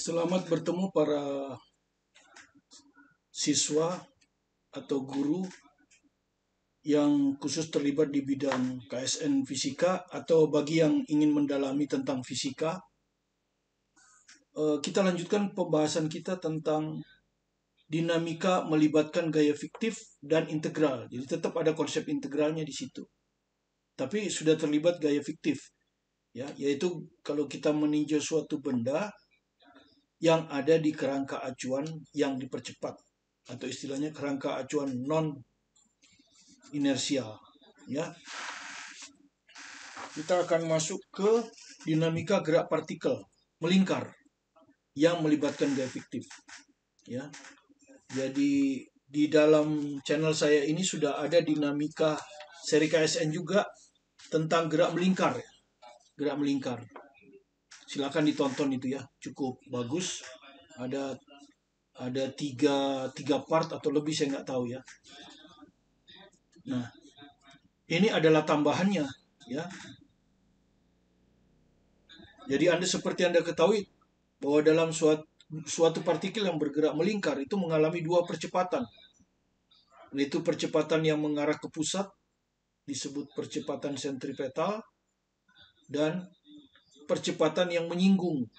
Selamat bertemu para siswa atau guru yang khusus terlibat di bidang KSN Fisika atau bagi yang ingin mendalami tentang fisika. Kita lanjutkan pembahasan kita tentang dinamika melibatkan gaya fiktif dan integral. Jadi tetap ada konsep integralnya di situ. Tapi sudah terlibat gaya fiktif, ya, yaitu kalau kita meninjau suatu benda yang ada di kerangka acuan yang dipercepat, atau istilahnya kerangka acuan non inersial, ya. Kita akan masuk ke dinamika gerak partikel melingkar yang melibatkan gaya fiktif, ya. Jadi di dalam channel saya ini sudah ada dinamika seri KSN juga tentang gerak melingkar, ya. Gerak melingkar. Silakan ditonton itu, ya, cukup bagus. Ada tiga part atau lebih, saya nggak tahu, ya. Nah, ini adalah tambahannya, ya. Jadi seperti Anda ketahui bahwa dalam suatu partikel yang bergerak melingkar itu mengalami dua percepatan. Yaitu percepatan yang mengarah ke pusat disebut percepatan sentripetal, dan percepatan yang menyinggung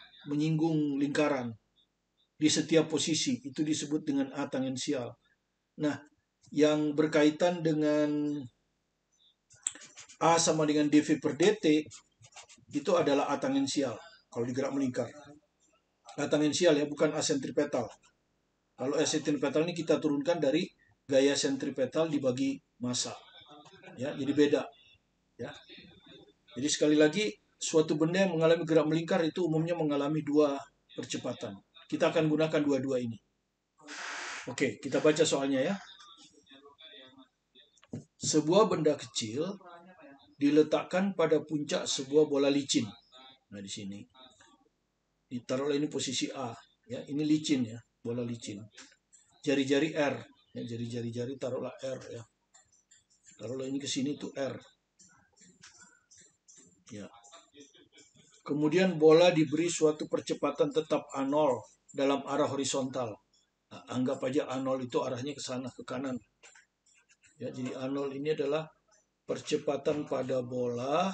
lingkaran di setiap posisi itu disebut dengan A tangensial. Nah, yang berkaitan dengan A sama dengan dV per dt itu adalah A tangensial kalau digerak melingkar. A tangensial, ya, bukan A sentripetal. Kalau A sentripetal ini kita turunkan dari gaya sentripetal dibagi massa, ya, jadi beda, ya. Jadi sekali lagi, suatu benda yang mengalami gerak melingkar itu umumnya mengalami dua percepatan. Kita akan gunakan dua-dua ini. Oke, kita baca soalnya, ya. Sebuah benda kecil diletakkan pada puncak sebuah bola licin. Nah, di sini ditaruhlah ini posisi A, ya. Ini licin, ya, bola licin. Jari-jari R, ya, jari-jari taruhlah R, ya. Taruhlah ini ke sini tuh R. Ya. Kemudian bola diberi suatu percepatan tetap A0 dalam arah horizontal. Nah, anggap aja A0 itu arahnya ke sana, ke kanan. Ya, jadi A0 ini adalah percepatan pada bola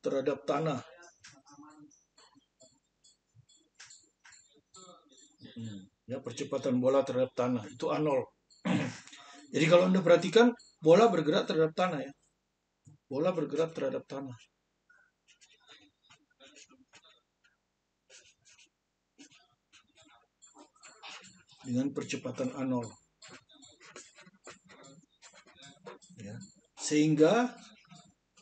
terhadap tanah. Ya, percepatan bola terhadap tanah itu A0. Jadi kalau Anda perhatikan, bola bergerak terhadap tanah, ya. Bola bergerak terhadap tanah. Dengan percepatan A0. Ya. Sehingga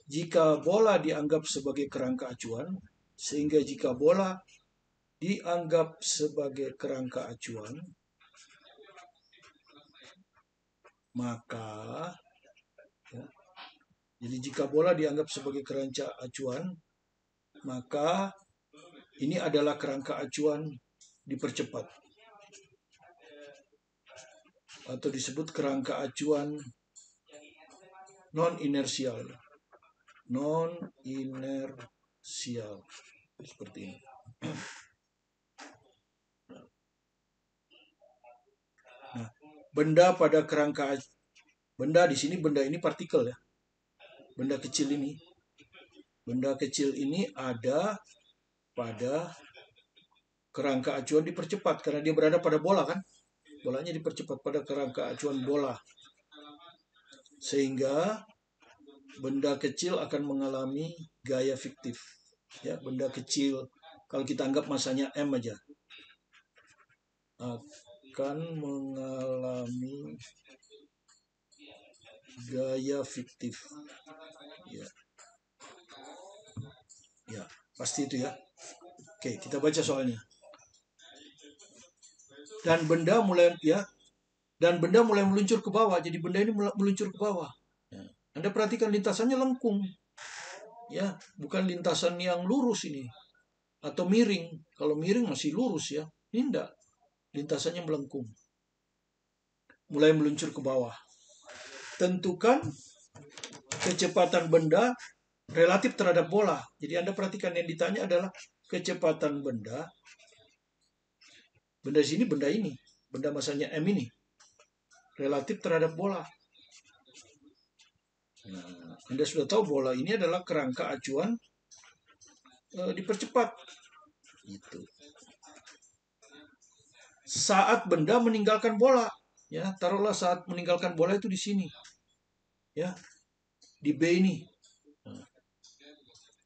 jika bola dianggap sebagai kerangka acuan, maka, ya, jadi jika bola dianggap sebagai kerangka acuan, maka ini adalah kerangka acuan dipercepat, atau disebut kerangka acuan non inersial, seperti ini. Nah, benda pada kerangka benda di sini, benda ini partikel, ya. Benda kecil ini ada pada kerangka acuan dipercepat karena dia berada pada bola, kan? Bolanya dipercepat pada kerangka acuan bola. Sehingga benda kecil akan mengalami gaya fiktif. Ya, benda kecil kalau kita anggap masanya M aja akan mengalami gaya fiktif. Ya. Ya, pasti itu, ya. Oke, kita baca soalnya. Dan benda mulai meluncur ke bawah. Jadi benda ini meluncur ke bawah. Ya. Anda perhatikan lintasannya lengkung. Ya, bukan lintasan yang lurus ini atau miring. Kalau miring masih lurus, ya. Ini enggak. Lintasannya melengkung. Mulai meluncur ke bawah. Tentukan kecepatan benda relatif terhadap bola. Jadi Anda perhatikan yang ditanya adalah kecepatan benda Benda di sini benda ini, benda masanya M ini relatif terhadap bola. Nah, Anda sudah tahu bola ini adalah kerangka acuan dipercepat. Gitu. Saat benda meninggalkan bola, ya taruhlah saat meninggalkan bola itu di sini, ya di B ini, nah,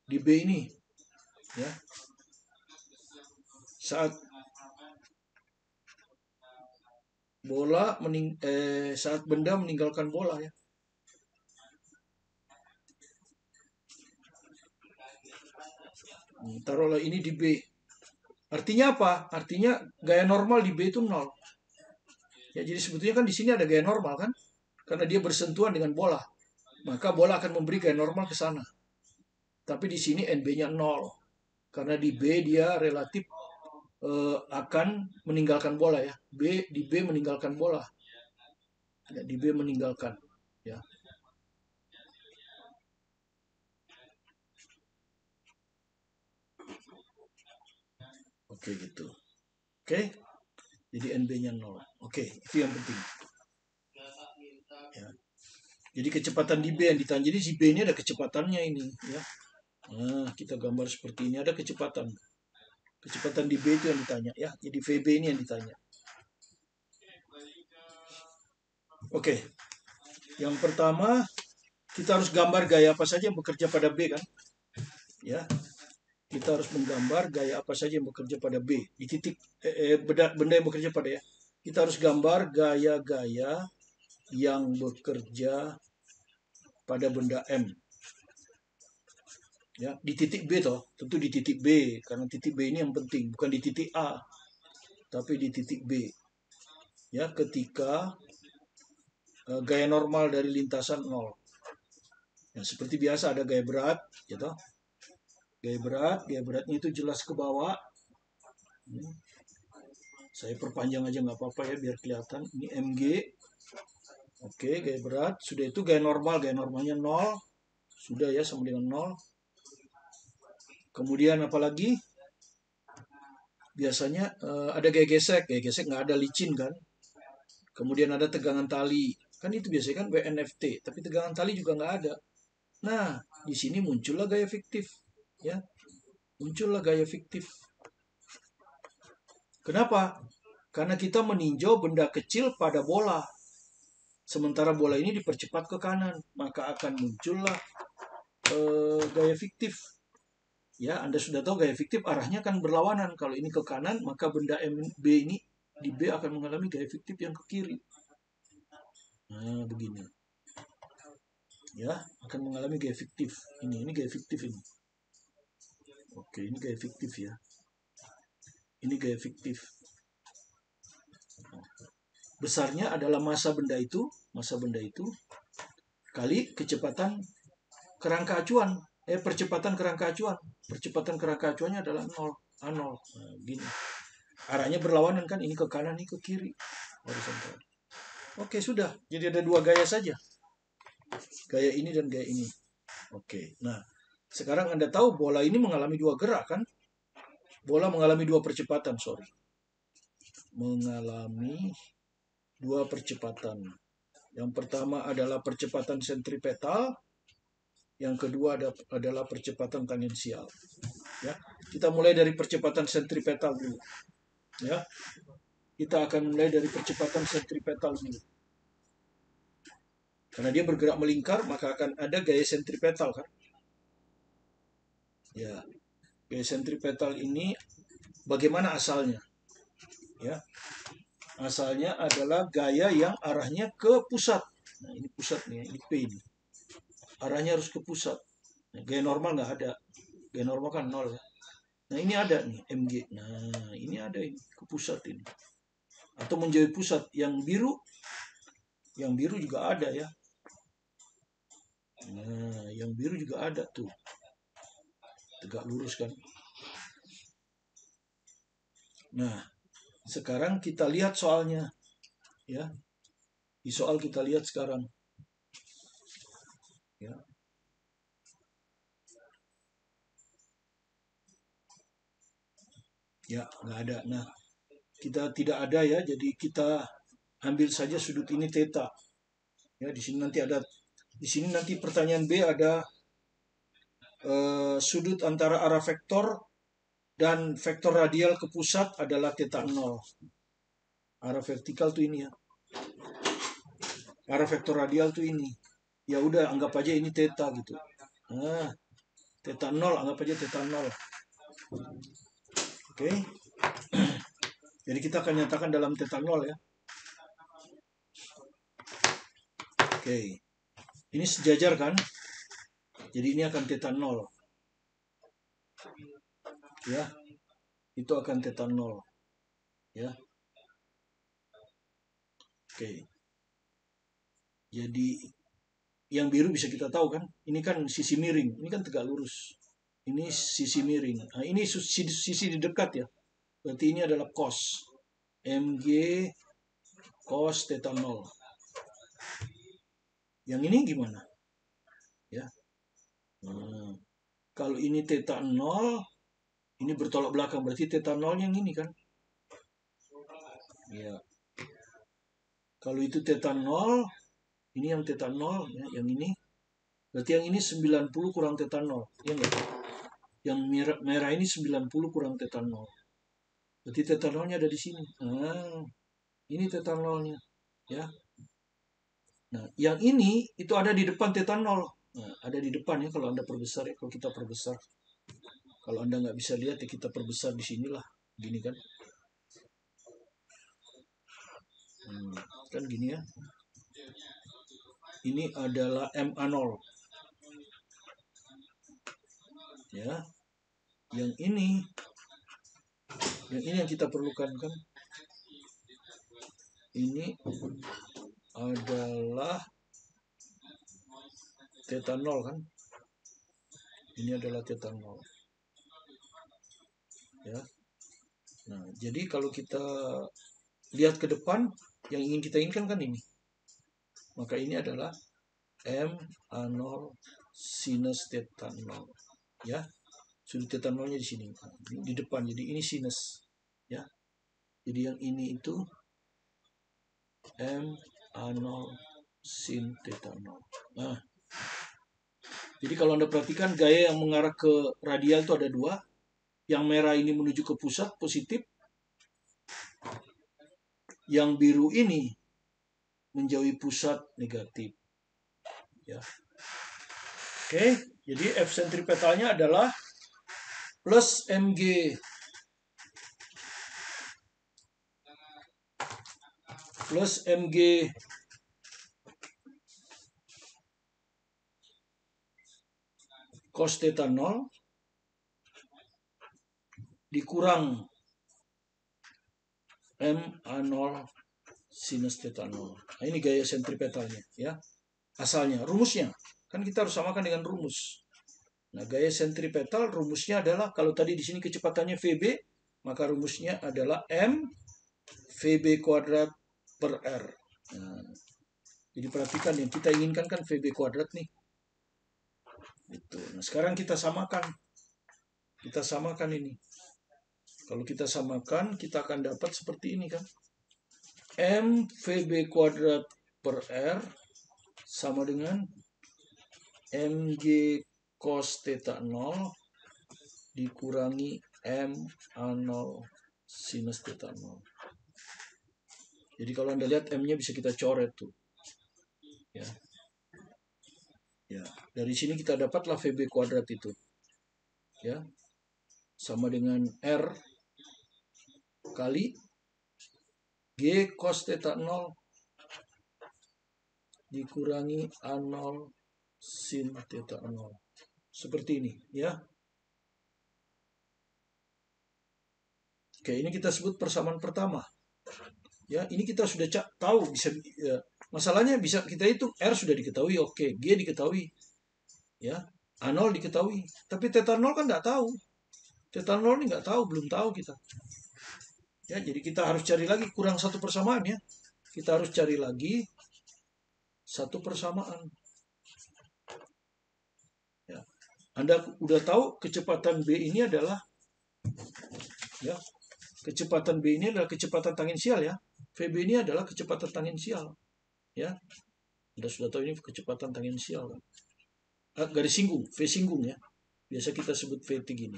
di B ini, ya saat saat benda meninggalkan bola, ya. Taruhlah ini di B. Artinya apa? Artinya gaya normal di B itu 0. Ya, jadi sebetulnya kan di sini ada gaya normal kan? Karena dia bersentuhan dengan bola. Maka bola akan memberi gaya normal ke sana. Tapi di sini NB-nya 0. Karena di B dia relatif akan meninggalkan bola, ya. Di B meninggalkan bola. Ya, di B meninggalkan, ya. Oke, gitu. Oke. Jadi NB-nya 0. Oke, itu yang penting. Ya. Jadi kecepatan di B yang ditanya. Jadi si B ini ada kecepatannya ini, ya. Nah, kita gambar seperti ini, ada kecepatan. Kecepatan di B itu yang ditanya, ya. Jadi VB ini yang ditanya. Oke. Yang pertama, kita harus gambar gaya apa saja yang bekerja pada B, kan? Ya. Kita harus menggambar gaya apa saja yang bekerja pada B. Di titik benda yang bekerja pada, ya. Kita harus gambar gaya-gaya yang bekerja pada benda M. Ya, di titik B toh, tentu di titik B, karena titik B ini yang penting, bukan di titik A, tapi di titik B. Ya, ketika gaya normal dari lintasan 0. Ya, seperti biasa ada gaya berat, gitu. Gaya beratnya itu jelas ke bawah. Saya perpanjang aja nggak apa-apa ya, biar kelihatan. Ini MG. Oke, gaya berat. Sudah itu gaya normalnya 0. Sudah ya, sama dengan 0. Kemudian apalagi? Biasanya ada gaya gesek nggak ada licin kan. Kemudian ada tegangan tali, kan itu biasanya kan WNFT, tapi tegangan tali juga nggak ada. Nah, di sini muncullah gaya fiktif, ya, muncullah gaya fiktif. Kenapa? Karena kita meninjau benda kecil pada bola, sementara bola ini dipercepat ke kanan, maka akan muncullah gaya fiktif. Ya, Anda sudah tahu gaya fiktif arahnya kan berlawanan. Kalau ini ke kanan, maka benda MB ini di B akan mengalami gaya fiktif yang ke kiri. Nah, begini. Ya, akan mengalami gaya fiktif. Ini gaya fiktif ini. Oke, ini gaya fiktif ya. Ini gaya fiktif. Besarnya adalah massa benda itu kali kecepatan kerangka acuan. Percepatan kerangka acuan. Percepatan kerangka acuannya adalah 0, A0. Nah, gini. Arahnya berlawanan kan, ini ke kanan, ini ke kiri. Horizontal. Oke, sudah. Jadi ada dua gaya saja. Gaya ini dan gaya ini. Oke. Nah, sekarang Anda tahu bola ini mengalami dua gerak kan? Bola mengalami dua percepatan, mengalami dua percepatan. Yang pertama adalah percepatan sentripetal, yang kedua adalah percepatan tangensial. Ya, kita mulai dari percepatan sentripetal dulu. Ya, kita akan mulai dari percepatan sentripetal dulu. Karena dia bergerak melingkar, maka akan ada gaya sentripetal kan? Ya, gaya sentripetal ini bagaimana asalnya? Ya, asalnya adalah gaya yang arahnya ke pusat. Nah, ini pusat nih, ini P ini. Arahnya harus ke pusat. Nah, gaya normal nggak ada. Gaya normal kan 0 ya. Nah, ini ada nih MG. Nah, ini ada ini ke pusat ini. Atau menjauhi pusat. Yang biru juga ada ya. Nah, yang biru juga ada tuh. Tegak lurus kan. Nah, sekarang kita lihat soalnya. Ya. Di soal kita lihat sekarang. Ya. Ya, nggak ada. Nah, kita tidak ada ya, jadi kita ambil saja sudut ini theta. Ya, di sini nanti pertanyaan B ada sudut antara arah vektor dan vektor radial ke pusat adalah theta 0. Arah vertikal tuh ini ya. Arah vektor radial tuh ini. Ya udah, anggap aja ini theta gitu. Nah, theta 0, anggap aja theta 0. Oke. Jadi kita akan nyatakan dalam theta 0 ya. Oke. Ini sejajar kan? Jadi ini akan theta 0. Ya. Itu akan theta 0. Ya. Oke. Jadi yang biru bisa kita tahu kan? Ini kan sisi miring. Ini kan tegak lurus. Ini sisi miring. Nah, ini sisi di dekat ya. Berarti ini adalah cos. Mg cos theta 0. Yang ini gimana? Ya. Nah, kalau ini theta 0, ini bertolak belakang. Berarti theta 0 yang ini kan? Ya. Kalau itu theta 0, ini yang theta 0, ya, yang ini. Berarti yang ini 90 kurang theta 0. Ya enggak? Yang merah ini 90 kurang theta 0. Berarti theta 0-nya ada di sini. Nah, ini theta 0-nya. Ya. Nah, yang ini itu ada di depan theta 0. Nah, ada di depan ya kalau Anda perbesar ya. Kalau kita perbesar. Kalau Anda nggak bisa lihat ya kita perbesar di sinilah. Gini kan. Kan gini ya. Ini adalah MA0. Ya. Yang ini yang kita perlukan kan. Ini adalah theta 0 kan. Ini adalah theta 0. Ya. Nah, jadi kalau kita lihat ke depan, yang ingin kita inginkan kan ini. Maka ini adalah MA0 sinus theta 0. Ya. Sudut theta 0-nya di sini. Di depan. Jadi ini sinus. Ya. Jadi yang ini itu MA0 sin theta 0. Nah. Jadi kalau Anda perhatikan gaya yang mengarah ke radial itu ada dua. Yang merah ini menuju ke pusat, positif. Yang biru ini menjauhi pusat, negatif. Ya. Oke, jadi F sentripetalnya adalah plus Mg cos theta 0 dikurang MA0 sinus theta 0. Nah, ini gaya sentripetalnya ya. Asalnya, rumusnya kan kita harus samakan dengan rumus. Nah, gaya sentripetal rumusnya adalah kalau tadi di sini kecepatannya VB, maka rumusnya adalah M VB kuadrat per R. Nah, jadi perhatikan yang kita inginkan kan VB kuadrat nih. Itu. Nah, sekarang kita samakan. Kita samakan ini. Kalau kita samakan, kita akan dapat seperti ini kan. M VB kuadrat per R sama dengan Mg cos theta 0 dikurangi MA0 sinus theta 0. Jadi kalau Anda lihat M-nya bisa kita coret tuh. Ya. Ya, dari sini kita dapatlah VB kuadrat itu. Ya. Sama dengan R kali G cos theta 0 dikurangi A0 sin theta 0. Seperti ini, ya. Oke, ini kita sebut persamaan pertama. Ya, ini kita sudah tahu bisa ya, masalahnya bisa kita hitung R sudah diketahui, oke, G diketahui. Ya, A0 diketahui. Tapi theta 0 kan enggak tahu. Theta 0 ini enggak tahu, belum tahu kita. Ya, jadi kita harus cari lagi kurang satu persamaan ya. Kita harus cari lagi satu persamaan. Ya. Anda udah tahu kecepatan B ini adalah ya Kecepatan B ini adalah kecepatan tangensial ya. VB ini adalah kecepatan tangensial. Ya, Anda sudah tahu ini kecepatan tangensial kan. Garis singgung, V singgung ya. Biasa kita sebut VT gini.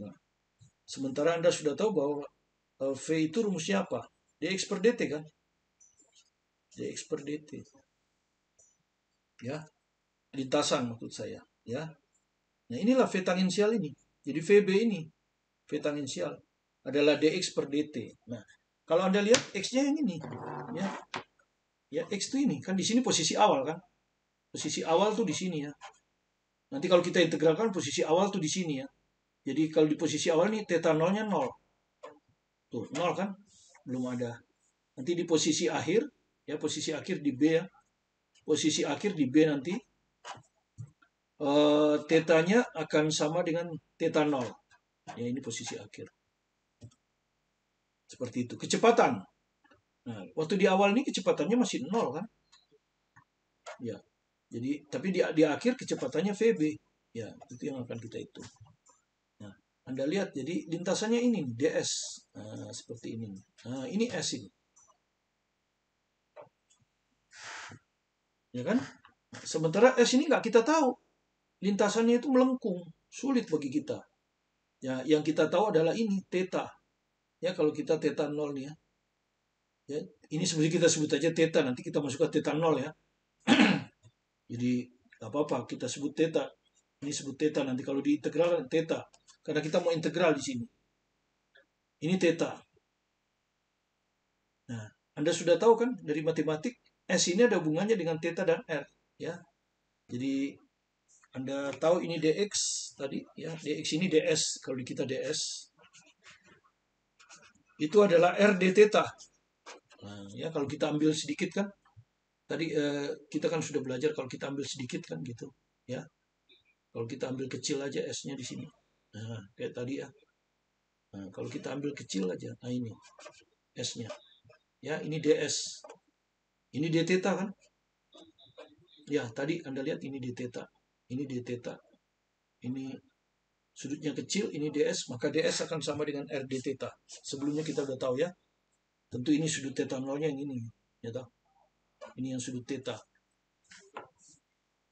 Nah, sementara Anda sudah tahu bahwa V itu rumusnya apa? dx per dt kan? dx per dt. Ya, lintasan maksud saya. Ya, nah inilah V tangensial ini. Jadi VB ini, V tangensial adalah dx per dt. Nah, kalau Anda lihat x-nya yang ini, ya, ya x itu ini kan di sini posisi awal kan? Posisi awal tuh di sini ya. Nanti kalau kita integralkan posisi awal tuh di sini ya. Jadi kalau di posisi awal nih theta nolnya 0. Tuh, 0 kan? Belum ada. Nanti di posisi akhir, ya posisi akhir di B ya. Posisi akhir di B nanti tetanya akan sama dengan theta 0. Ya ini posisi akhir. Seperti itu. Kecepatan. Nah, waktu di awal ini kecepatannya masih 0 kan? Ya. Jadi tapi di akhir kecepatannya VB. Ya, itu yang akan kita hitung. Nah, Anda lihat jadi lintasannya ini DS. Nah, seperti ini. Nah, ini S ini. Ya kan? Sementara S ini nggak kita tahu. Lintasannya itu melengkung. Sulit bagi kita. Ya, yang kita tahu adalah ini, theta. Ya, kalau kita theta 0 nih ya. Ya, ini sebenarnya kita sebut aja theta. Nanti kita masuk ke theta 0 ya. Jadi, nggak apa-apa. Kita sebut theta. Ini sebut theta. Nanti kalau diintegral theta. Karena kita mau integral di sini. Ini theta. Nah, Anda sudah tahu kan dari matematik, S ini ada hubungannya dengan theta dan R. Ya. Jadi, Anda tahu ini dx tadi ya, dx ini ds, kalau di kita ds itu adalah r d theta. Nah, ya kalau kita ambil sedikit kan tadi kita kan sudah belajar kalau kita ambil sedikit kan gitu ya. Kalau kita ambil kecil aja s-nya di sini. Nah, kayak tadi ya. Nah, kalau kita ambil kecil aja, nah ini s-nya. Ya, ini ds. Ini d theta kan? Ya, tadi Anda lihat ini d theta. Ini d theta. Ini sudutnya kecil, ini ds, maka ds akan sama dengan r d theta. Sebelumnya kita udah tahu ya. Tentu ini sudut theta nolnya yang ini. Ya tahu? Ini yang sudut theta.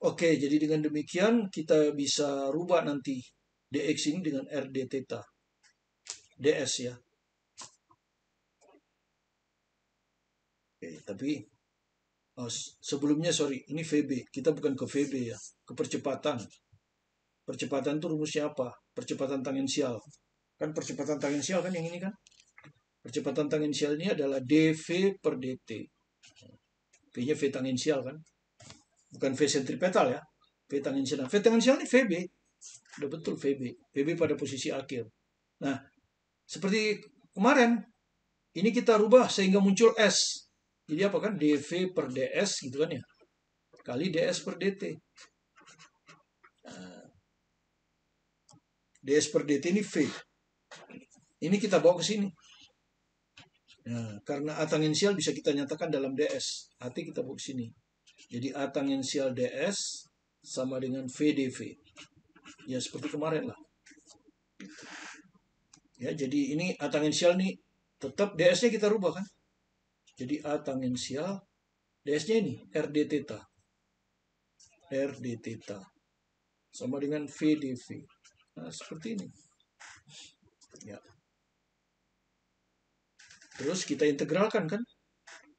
Oke, jadi dengan demikian kita bisa rubah nanti dx ini dengan r d theta. ds ya. Oke, tapi sebelumnya sorry, ini VB. Kita bukan ke VB ya, ke percepatan. Percepatan itu rumusnya apa? Percepatan tangensial. Kan percepatan tangensial kan yang ini kan? Percepatan tangensial ini adalah dv per dt. V-nya V tangensial kan? Bukan V sentripetal ya. V tangensial. V tangensial ini VB. Udah betul VB. VB pada posisi akhir. Nah, seperti kemarin, ini kita rubah sehingga muncul S. Jadi apa kan? dv per ds gitu kan ya. Kali ds per dt. Nah, ds per dt ini V. Ini kita bawa ke sini. Nah, karena A tangensial bisa kita nyatakan dalam ds. Arti kita bawa ke sini. Jadi A tangensial ds sama dengan V dv. Ya seperti kemarin lah. Ya, jadi ini A tangensial nih tetap ds-nya kita rubah kan. Jadi A tangensial ds-nya ini r d theta. R d theta sama dengan V dv. Nah, seperti ini. Ya. Terus kita integralkan kan?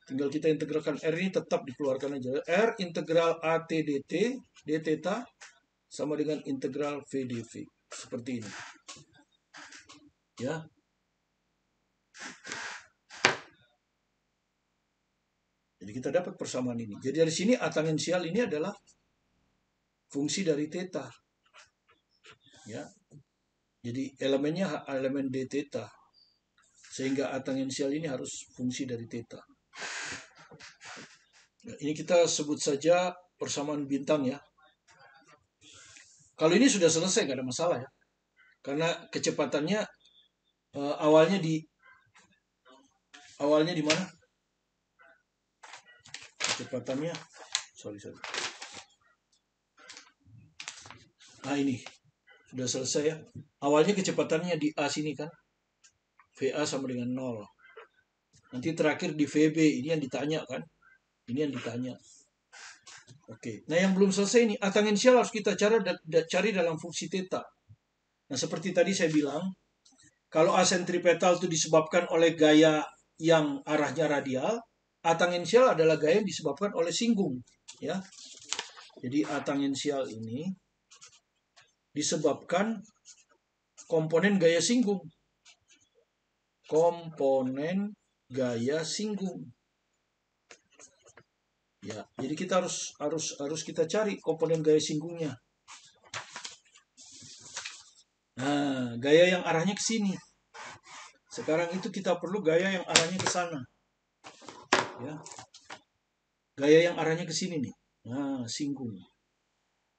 Tinggal kita integralkan R ini tetap dikeluarkan aja. R integral AT dt d theta sama dengan integral V dv. Seperti ini. Ya. Jadi kita dapat persamaan ini. Jadi dari sini A tangensial ini adalah fungsi dari theta. Ya. Jadi elemennya elemen d theta. Sehingga A tangensial ini harus fungsi dari theta. Nah, ini kita sebut saja persamaan bintang ya. Kalau ini sudah selesai, nggak ada masalah ya. Karena kecepatannya awalnya di mana? Kecepatannya, sorry. Nah ini sudah selesai ya. Awalnya kecepatannya di A sini kan. VA sama dengan 0. Nanti terakhir di VB, ini yang ditanya kan. Ini yang ditanya. Oke. Nah, yang belum selesai ini, A tangensial harus kita cari dalam fungsi theta. Nah, seperti tadi saya bilang, kalau A sentripetal itu disebabkan oleh gaya yang arahnya radial, A tangensial adalah gaya yang disebabkan oleh singgung. Ya. Jadi A tangensial ini disebabkan komponen gaya singgung. Komponen gaya singgung. Ya, jadi kita harus kita cari komponen gaya singgungnya. Nah, gaya yang arahnya ke sini. Sekarang itu kita perlu gaya yang arahnya ke sana. Ya. Gaya yang arahnya ke sini nih. Nah, singgung.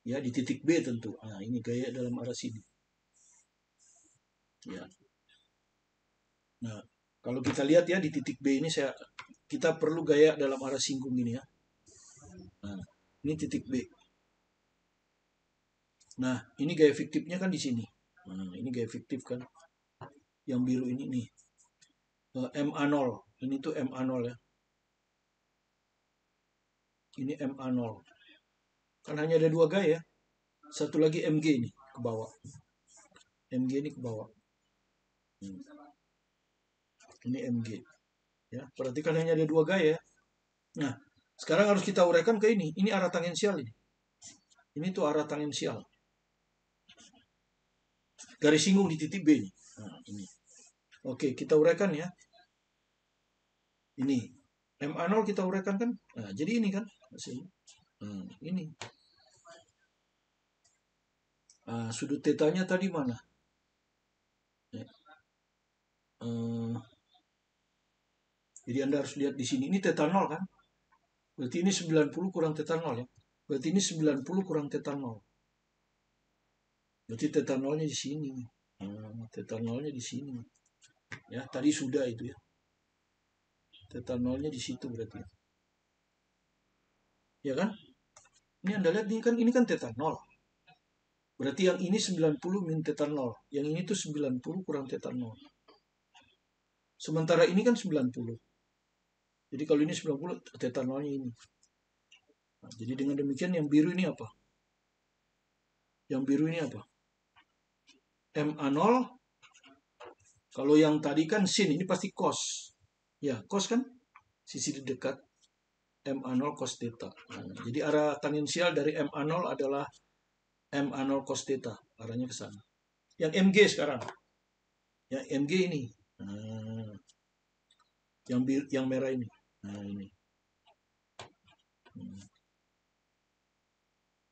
Ya, di titik B tentu. Nah, ini gaya dalam arah sini. Ya. Nah, kalau kita lihat ya di titik B ini kita perlu gaya dalam arah singgung ini ya. Nah, ini titik B. Nah, ini gaya fiktifnya kan di sini. Nah, ini gaya fiktif kan. Yang biru ini nih. MA0. Ini tuh MA0 ya. Ini MA0. Kan hanya ada 2 gaya. Satu lagi MG ini ke bawah. MG ini ke bawah. Ini MG. Ya, perhatikan hanya ada 2 gaya. Nah, sekarang harus kita uraikan ke ini. Ini arah tangensial ini. Ini tuh arah tangensial. Garis singgung di titik B ini. Nah, ini. Oke, kita uraikan ya. Ini. MA0 kita uraikan kan? Nah, jadi ini kan. Ini. Sudut tetanya tadi mana? Jadi Anda harus lihat di sini. Ini theta 0 kan? Berarti ini 90 kurang theta 0 ya. Berarti ini 90 kurang theta 0. Berarti theta 0-nya di sini. Theta 0-nya di sini. Ya, tadi sudah itu ya. Theta 0-nya di situ berarti. Ya kan? Ini Anda lihat ini kan theta 0. Berarti yang ini 90 min theta 0. Yang ini tuh 90 kurang theta 0. Sementara ini kan 90. Jadi kalau ini 90, theta 0-nya ini. Nah, jadi dengan demikian yang biru ini apa? Yang biru ini apa? MA0. Kalau yang tadi kan sin, ini pasti cos. Ya, cos kan? Sisi dekat. MA0 cos theta. Nah, jadi arah tangensial dari MA0 adalah MA0 cos theta. Arahnya ke sana. Yang MG sekarang. Yang MG ini. Nah, yang merah ini. Nah, ini.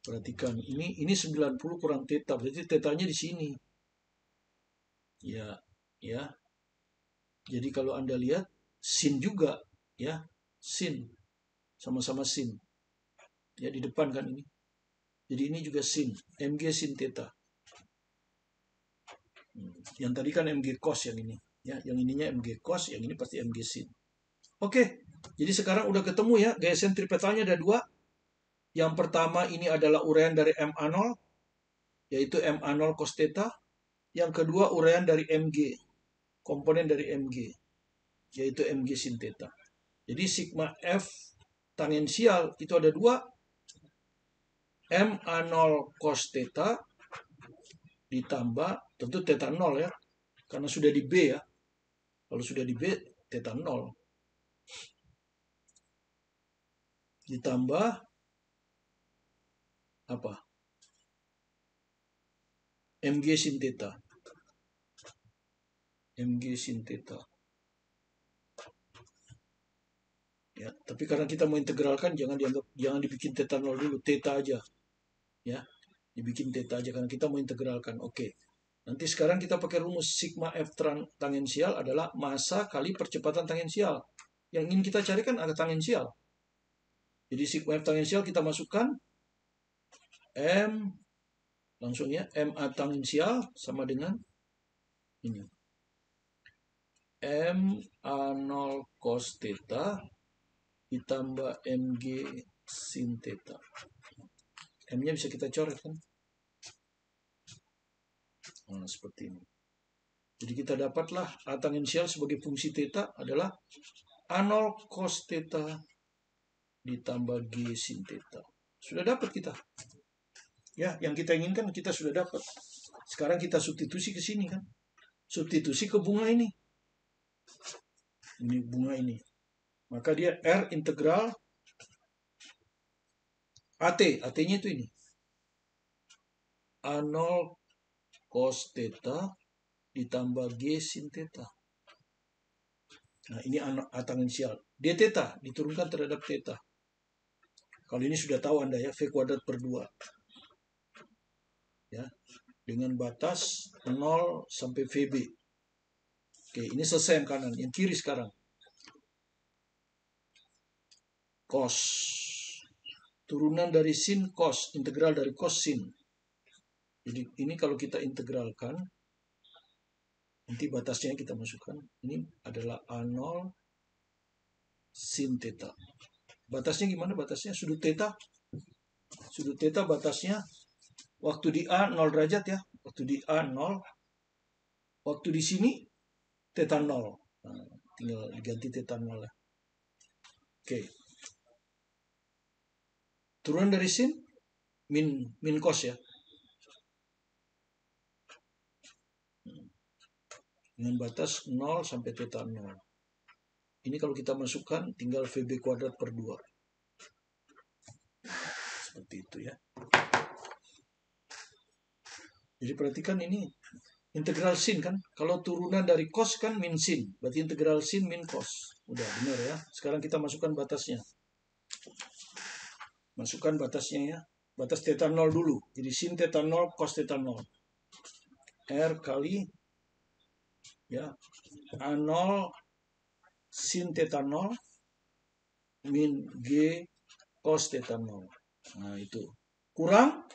Perhatikan, ini 90 kurang theta, berarti tetanya di sini. Ya, ya. Jadi kalau Anda lihat sin juga, ya, sin. Sama-sama sin. Ya, di depan kan ini. Jadi ini juga sin, MG sin theta. Yang tadi kan MG cos yang ini. Ya, yang ininya MG cos, yang ini pasti MG sin. Oke, jadi sekarang udah ketemu ya, gaya sentripetalnya ada 2. Yang pertama ini adalah uraian dari MA0, yaitu MA0 cos theta. Yang kedua uraian dari MG, komponen dari MG, yaitu MG sin theta. Jadi sigma F tangensial itu ada 2, MA0 cos theta ditambah, tentu theta 0 ya, karena sudah di B ya. Kalau sudah di B, theta 0. Ditambah apa? MG sin theta. MG sin theta. Ya, tapi karena kita mau integralkan jangan dibikin theta 0 dulu, theta aja. Ya, dibikin theta aja karena kita mau integralkan. Oke. Nanti sekarang kita pakai rumus sigma F tangensial adalah massa kali percepatan tangensial. Yang ingin kita carikan ada tangensial. Jadi sigma F tangensial kita masukkan M langsung ya, MA tangensial sama dengan ini. MA0 cos theta ditambah MG sin theta. M-nya bisa kita coret kan? Nah, seperti ini. Jadi kita dapatlah A tangensial sebagai fungsi theta adalah A0 cos theta ditambah G sin theta. Sudah dapat kita. Ya, yang kita inginkan kita sudah dapat. Sekarang kita substitusi ke sini kan. Substitusi ke bunga ini. Ini bunga ini. Maka dia R integral AT. AT-nya itu ini. A0 cos theta ditambah G sin theta. Nah, ini A tangensial. D theta diturunkan terhadap theta. Kalau ini sudah tahu Anda ya, V kuadrat per 2. Ya, dengan batas 0 sampai VB. Oke, ini selesai yang kanan. Yang kiri sekarang. Cos. Turunan dari sin cos. Integral dari cos sin. Jadi ini kalau kita integralkan, nanti batasnya kita masukkan. Ini adalah A0 sin theta. Batasnya gimana batasnya? Sudut theta. Sudut theta batasnya waktu di A 0 derajat ya. Waktu di A 0. Waktu di sini theta 0. Nah, tinggal diganti theta 0 ya. Oke. Turunan dari sin min cos ya. Dengan batas 0 sampai theta 0. Ini kalau kita masukkan tinggal VB kuadrat per 2. Seperti itu ya. Jadi perhatikan ini integral sin kan. Kalau turunan dari cos kan min sin. Berarti integral sin min cos. Udah benar ya. Sekarang kita masukkan batasnya. Masukkan batasnya ya. Batas theta 0 dulu. Jadi sin theta 0 cos theta 0. R kali ya A0 sin theta 0 min G cos theta 0. Nah itu. Kurang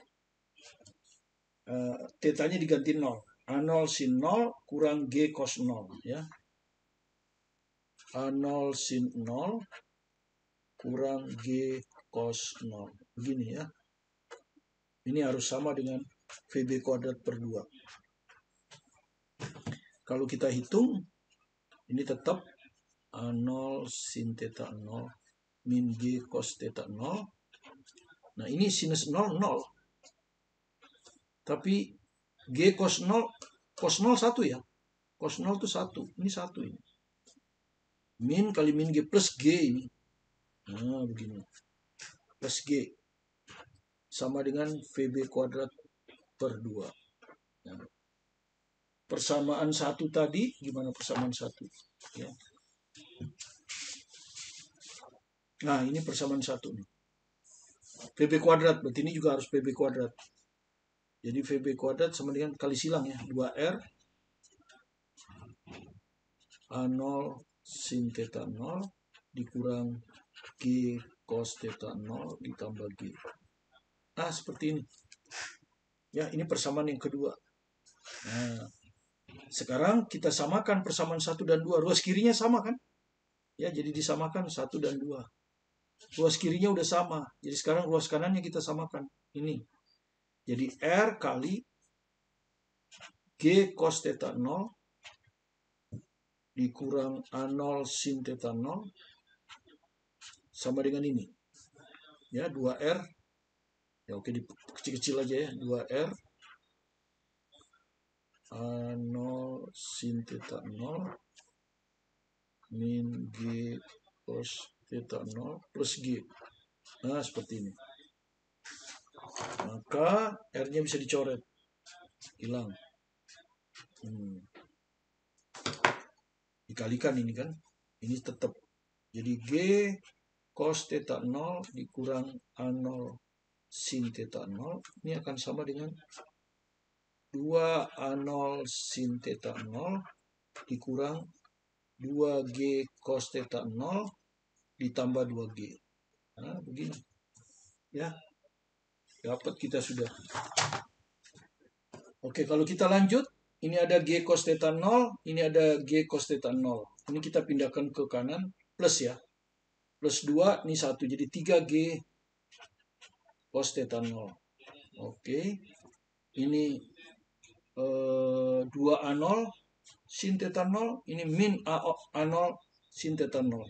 tetanya diganti 0. A0 sin 0 kurang G cos 0 ya. A0 sin 0 kurang G cos 0. Begini ya. Ini harus sama dengan VB kuadrat per 2. Kalau kita hitung, ini tetap A0 sin theta 0 min G cos theta 0. Nah ini sinus 0, 0. Tapi G cos 0 1 ya. Cos 0 itu 1. Ini 1 ini. Min kali min G plus G ini. Nah begini. Plus G. Sama dengan VB kuadrat per 2. Nah, persamaan 1 tadi, gimana persamaan 1? Ya. Nah ini persamaan 1 nih. VB kuadrat, berarti ini juga harus VB kuadrat. Jadi VB kuadrat sama dengan kali silang ya. 2R A0 sin theta 0 dikurang G cos theta 0 ditambah G. Nah, seperti ini. Ya, ini persamaan yang kedua. Nah, sekarang kita samakan persamaan 1 dan 2. Ruas kirinya sama kan? Ya, jadi disamakan 1 dan 2. Ruas kirinya udah sama. Jadi sekarang ruas kanannya kita samakan. Ini. Jadi R kali G cos theta 0 dikurang A0 sin theta 0 sama dengan ini. Ya, 2R. Ya oke, kecil-kecil aja ya. 2R A0 sin theta 0 min G cos theta 0 plus G. Nah, seperti ini. Maka R-nya bisa dicoret. Hilang. Dikalikan ini kan. Ini tetap. Jadi G cos theta 0 dikurang A0 sin theta 0. Ini akan sama dengan 2A0 sin theta 0 dikurang 2G cos theta 0 ditambah 2G. Nah, begini. Ya. Dapat kita sudah. Oke, kalau kita lanjut, ini ada G cos theta 0, ini ada G cos theta 0. Ini kita pindahkan ke kanan, plus ya. Plus 2, ini 1. Jadi 3G cos theta 0. Oke. Ini 2A0 sin theta 0, ini min A0 sin theta 0.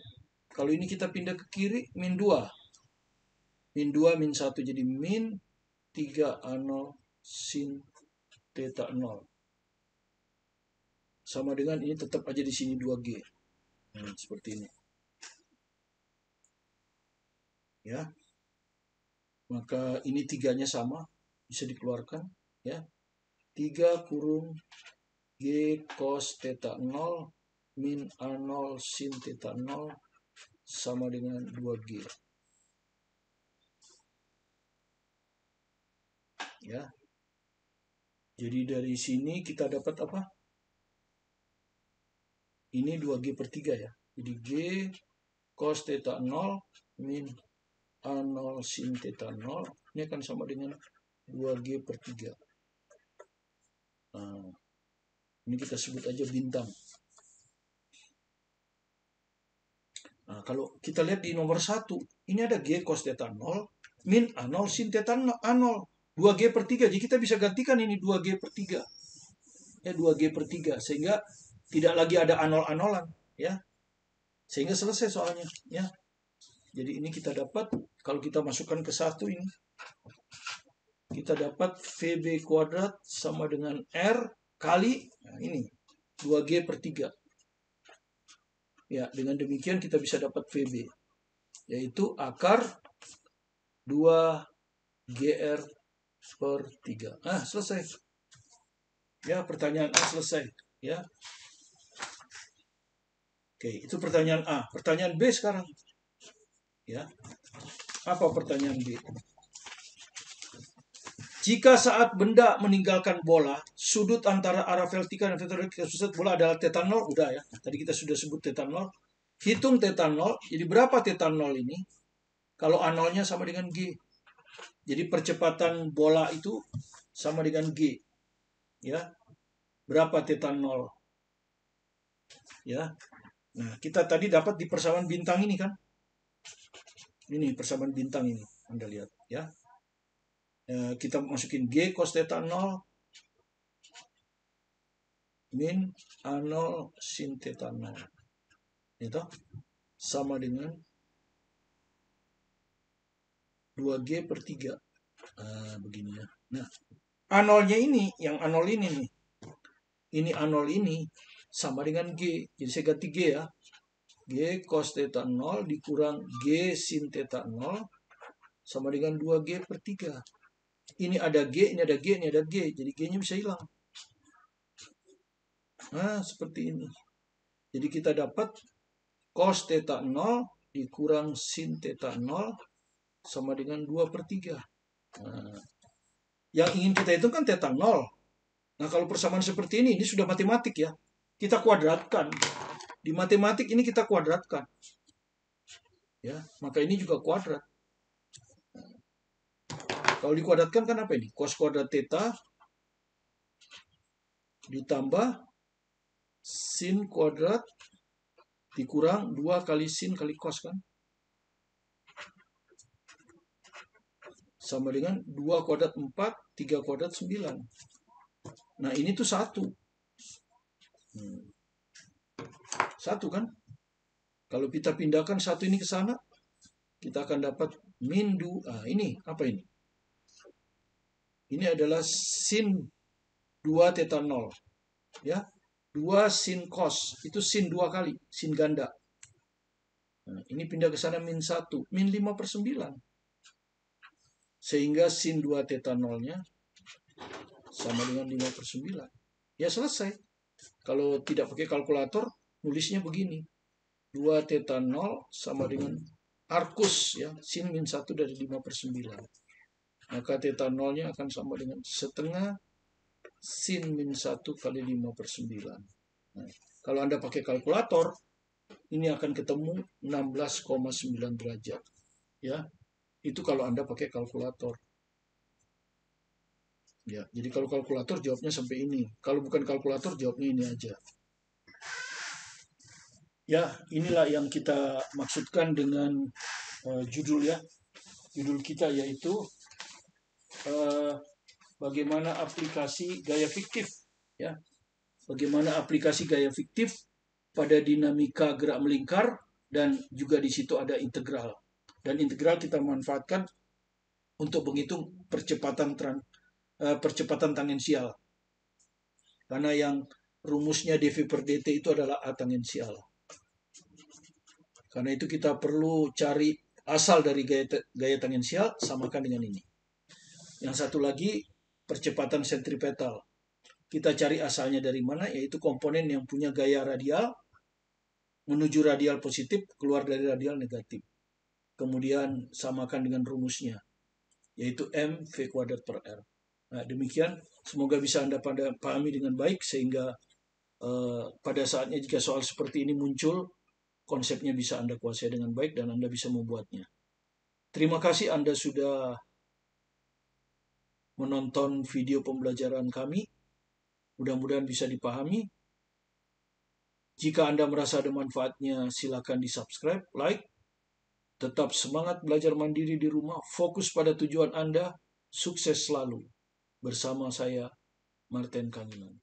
Kalau ini kita pindah ke kiri, min 2. Min 2, min 1 jadi min 3A0 sin theta 0. Sama dengan ini tetap aja di sini 2G. Seperti ini. Ya. Maka ini 3-nya sama, bisa dikeluarkan, ya. 3 kurung G cos theta 0 min A0 sin theta 0 sama dengan 2G. Ya. Jadi dari sini kita dapat apa? Ini 2G per 3 ya. Jadi G cos theta 0 min A0 sin theta 0. Ini akan sama dengan 2G per 3. Nah, ini kita sebut aja bintang. Nah, kalau kita lihat di nomor 1, ini ada G cos theta 0 min A0 sin theta 0. 2G per 3. Jadi kita bisa gantikan ini 2G per 3. Ya, 2G per 3. Sehingga tidak lagi ada A0-A0-an. Ya. Sehingga selesai soalnya. Ya. Jadi ini kita dapat, kalau kita masukkan ke 1 ini, kita dapat VB kuadrat sama dengan R kali, nah ini, 2G per 3. Ya, dengan demikian kita bisa dapat VB. Yaitu akar 2GR per 3. Ah, selesai. Ya, pertanyaan A selesai. Ya. Oke, itu pertanyaan A. Pertanyaan B sekarang. Ya. Apa pertanyaan B? Jika saat benda meninggalkan bola, sudut antara arah vertikal dan vertikal sudut bola adalah theta 0, udah ya. Tadi kita sudah sebut theta 0. Hitung theta 0, jadi berapa theta 0 ini? Kalau A0-nya sama dengan G. Jadi percepatan bola itu sama dengan G. Ya. Berapa theta 0? Ya. Nah, kita tadi dapat di persamaan bintang ini kan? Ini persamaan bintang ini, Anda lihat ya. Kita masukin G cos theta 0 min A0 sin theta 0. Itu sama dengan 2G per 3. Begini ya. Nah, A0-nya ini, yang A0 ini nih. Ini A0 ini sama dengan G. Jadi saya ganti G ya. G cos theta 0 dikurang G sin theta 0 sama dengan 2G per 3. Ini ada G, ini ada G, ini ada G. Jadi G-nya bisa hilang. Nah, seperti ini. Jadi kita dapat cos theta 0 dikurang sin theta 0 sama dengan 2 per 3. Nah, yang ingin kita hitung kan theta 0. Nah, kalau persamaan seperti ini sudah matematik ya. Kita kuadratkan. Di matematik ini kita kuadratkan. Ya, maka ini juga kuadrat. Kalau dikuadratkan kan apa ini? Cos kuadrat theta ditambah sin kuadrat dikurang 2 kali sin kali cos kan? Sama dengan 2 kuadrat 4, 3 kuadrat 9. Nah, ini tuh 1. 1 kan? Kalau kita pindahkan 1 ini ke sana, kita akan dapat min 2. Ini apa ini? Ini adalah sin 2 theta 0. Ya. 2 sin cos. Itu sin 2 kali. Sin ganda. Nah, ini pindah ke sana min 1. Min 5 per 9. Sehingga sin 2 theta 0-nya sama dengan 5 per 9. Ya selesai. Kalau tidak pakai kalkulator, nulisnya begini. 2 theta 0 sama dengan arcus ya. Sin min 1 dari 5 per 9. Maka theta 0-nya akan sama dengan setengah sin min 1 kali 5 per 9. Nah, kalau Anda pakai kalkulator, ini akan ketemu 16,9 derajat. Ya, itu kalau Anda pakai kalkulator. Ya, jadi kalau kalkulator jawabnya sampai ini. Kalau bukan kalkulator jawabnya ini aja. Ya, inilah yang kita maksudkan dengan judul ya. Judul kita yaitu bagaimana aplikasi gaya fiktif ya. bagaimana aplikasi gaya fiktif pada dinamika gerak melingkar, dan juga di situ ada integral. Dan integral kita manfaatkan untuk menghitung percepatan tangensial. Karena yang rumusnya dV per dt itu adalah A tangensial. Karena itu kita perlu cari asal dari gaya tangensial, samakan dengan ini. Yang satu lagi, percepatan sentripetal. Kita cari asalnya dari mana, yaitu komponen yang punya gaya radial menuju radial positif, keluar dari radial negatif. Kemudian samakan dengan rumusnya, yaitu mv kuadrat per r. Nah, demikian, semoga bisa Anda pahami dengan baik, sehingga pada saatnya jika soal seperti ini muncul, konsepnya bisa Anda kuasai dengan baik dan Anda bisa membuatnya. Terima kasih Anda sudah menonton video pembelajaran kami. Mudah-mudahan bisa dipahami. Jika Anda merasa ada manfaatnya, silakan di-subscribe, like. Tetap semangat belajar mandiri di rumah, fokus pada tujuan Anda, sukses selalu. Bersama saya, Martin Kanginan.